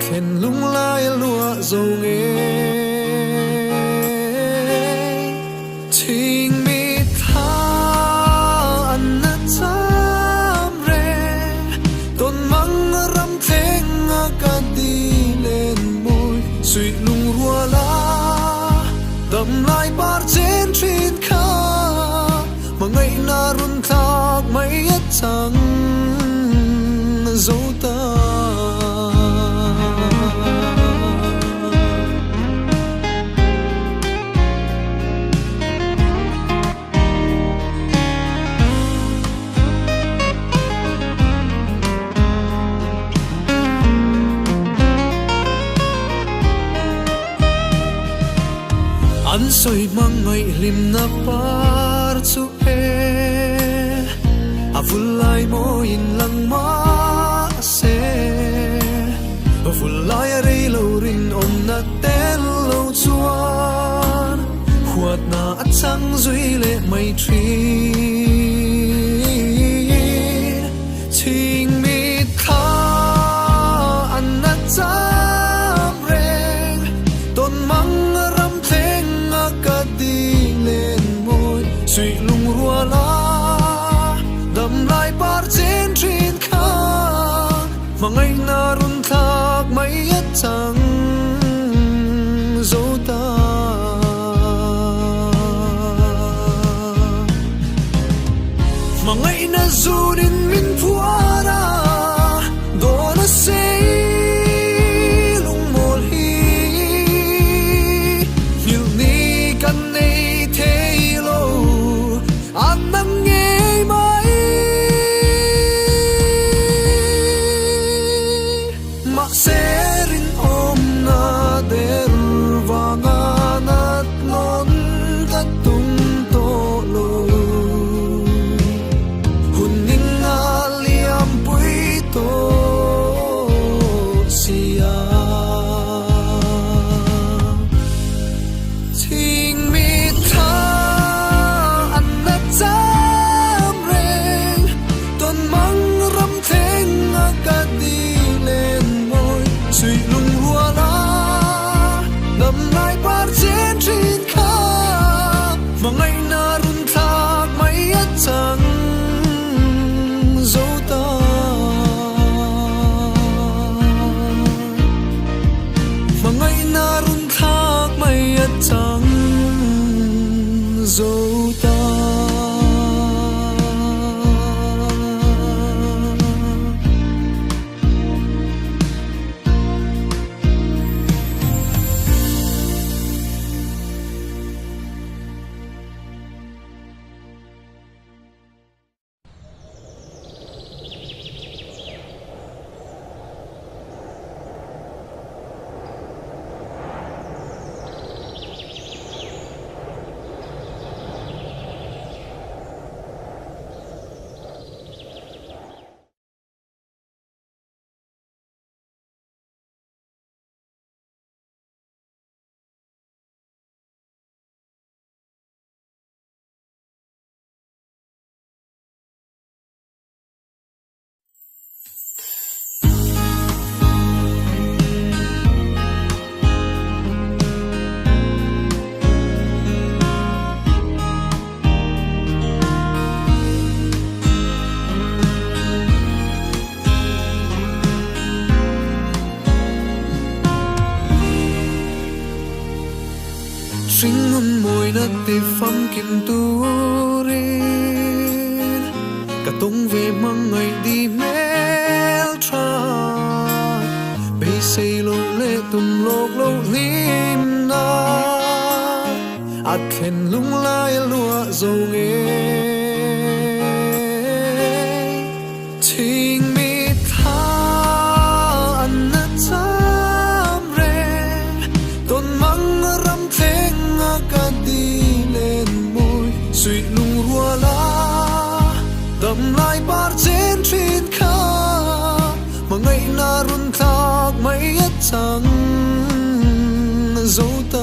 khen lung lai lúa dầu nghe thình mi tha ăn chăm re tôn mang ram theng cả đi lên môi suy lung rùa la đầm lai bar trên trên kha mà ngày na run thác mấy chẳng dấu ta an soi mang ngày lim na par chu e avulai mo in lang ma se avulai rei lo rin on na tel lo chuan khuat na achang zui le mai thi ching mi tha an na cham reng ton mang ram theng ka đi lên môi suy lung rùa la đầm lai bar trên trên kha mà ngày na run thác mấy chẳng dấu ta mà ngày na du đến min phua ra đó là say lung một hi nhiều ni căn này thế lo anh đang nghe mãi mặc sẽ rin ôm na der và ngã nát non cắt tung to lo hun ninh na liam bui ti pham kim turin cả tung về mang ngày đi mel tra bây say lo lệ tum lok lo lim na at khen lung lai lua dâu nghe ting mi tha an na tam re ton mang ram theng ka di lên môi suy lung rua la đầm lai bar chen trin kha mà ngày na run thak mai at chang dấu ta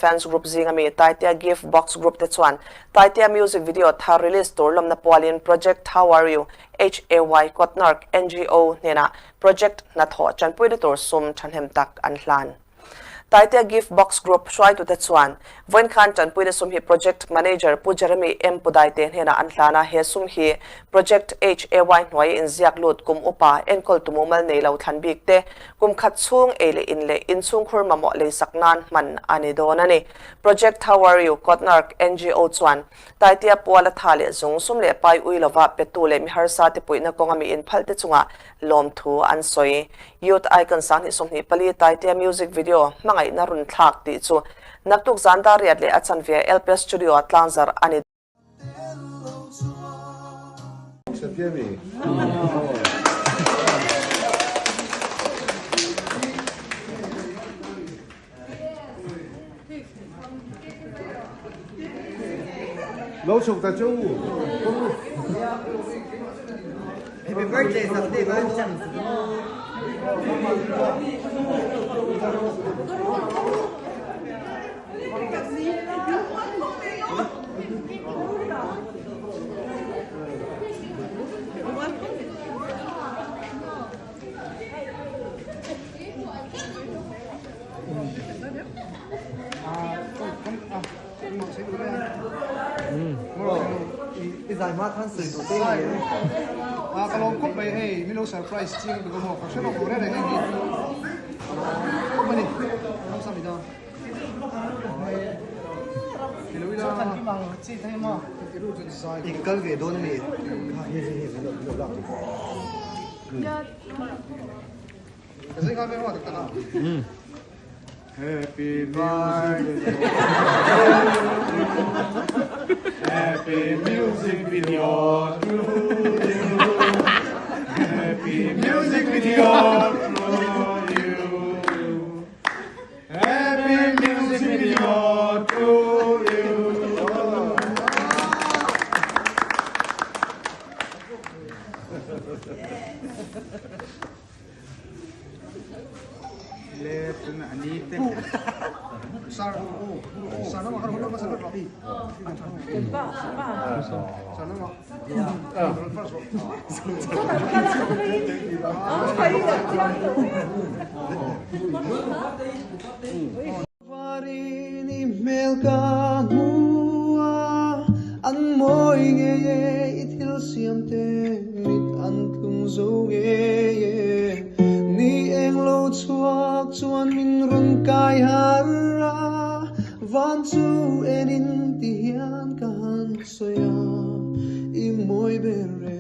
fans group zingami taitia gift box group te chuan taitia music video tha release turlom na pualin project how are you hay kotnark ngo nena project na tho chanpui de tur sum thanhem tak an hlan taitia gift box group shwai tu te chuan voin khan chanpui de sum hi project manager pu jeremy m pudai te nena an hlana he sum hi project hay noi in ziak lut kum upa enkol tumumal nei lo than bik te kum khat chung ele in chung khur mamo le saknan man ani donani project how are you kotnark ngo chuan taitia puala thale zung sum le pai uilova petule mi harsa te puina kongami in phalte chunga lom thu an soi youth icon sang hi sum hi pali taitia music video mangai narun thak ti chu naktuk zandar riat le achan via lp studio atlangzar ani Lâu chụp ta chú. Happy birthday someday, man. Giải mát thân sự tổ tiên này. Kalau kau bay, milo surprise sih, kalau mau kasih aku orang yang ini. Apa ni? Kamu sampai dah. Hello, ida. Ikal ke don ni. Kasi kami mau tak tahu. Happy birthday. Happy music video to you. Happy music video to you. Happy music video to you. Let na anite. Sar sana makar hulo masal rapi. Sana mak. Varini melka mua an moi nge ithil siam te mit an tung zo nge ni eng lo chuak chuan min run kai hara van chu enin ti hian kan soya i moi bere